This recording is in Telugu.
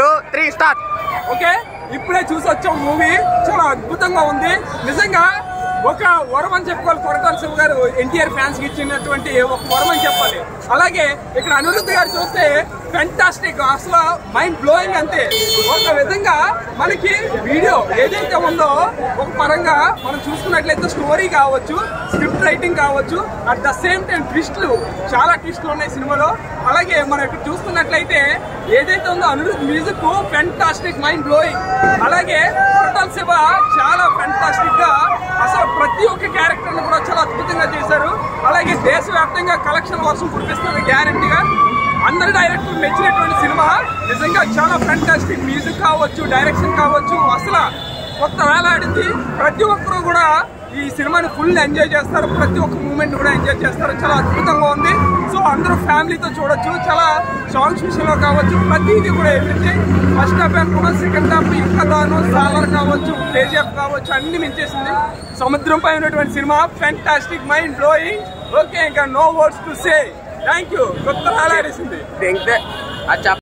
2, 3 స్టార్ట్. ఓకే, ఇప్పుడే చూసి వచ్చాం మూవీ. చాలా అద్భుతంగా ఉంది నిజంగా. ఒక వరం అని చెప్పుకోవాలి కొరటాల శివ గారు ఎన్టీఆర్ ఫ్యాన్స్ కి ఇచ్చినటువంటి ఒక వరం అని చెప్పాలి. అలాగే ఇక్కడ అనిరుద్ధ్ గారు చూస్తే ఫెంటాస్టిక్, అసలు మైండ్ బ్లోయింగ్. అంతే ఒక విధంగా మనకి వీడియో ఏదైతే ఉందో ఒక పరంగా మనం చూసుకున్నట్లయితే స్టోరీ కావచ్చు, స్క్రిప్ట్ రైటింగ్ కావచ్చు, అట్ ద సేమ్ టైం ట్విస్ట్లు, చాలా ట్విస్ట్లు ఉన్నాయి సినిమాలో. అలాగే మనం ఇక్కడ చూసుకున్నట్లయితే ఏదైతే ఉందో Anirudh music fantastic, mind blowing. అలాగే కొరటాల శివ చాలా ఫెంటాస్టిక్ గా అసలు ప్రతి ఒక్క క్యారెక్టర్ ని కూడా చాలా అద్భుతంగా చేశారు. అలాగే దేశవ్యాప్తంగా కలెక్షన్ వర్షం కురిపిస్తున్న గ్యారంటీగా అందరు డైరెక్టర్ మెచ్చినటువంటి సినిమా. నిజంగా చాలా ఫెంటాస్టిక్ మ్యూజిక్ కావచ్చు, డైరెక్షన్ కావచ్చు, అసలు కొత్త వేలాడింది. ప్రతి ఒక్కరు కూడా ఈ సినిమాని ఫుల్ ఎంజాయ్ చేస్తారు, ప్రతి ఒక్క మూమెంట్ కూడా ఎంజాయ్ చేస్తారు. చాలా అద్భుతంగా ఉంది. సో అందరూ ఫ్యామిలీతో చూడొచ్చు. చాలా సాంగ్స్ విషయంలో కావచ్చు, ప్రతిదీ కూడా ఎవ్రీథింగ్. ఫస్ట్ హాఫ్ అనుకున్న సెకండ్ హాఫ్ ఇంకా దాను సాలర్ కావచ్చు, కేజీఎఫ్ కావచ్చు, అన్ని మించేసింది. సముద్రం పై ఉన్నటువంటి cinema fantastic, mind blowing. Okay, ఇంకా no words to say. Thank you. కొత్త వేలాడేసింది.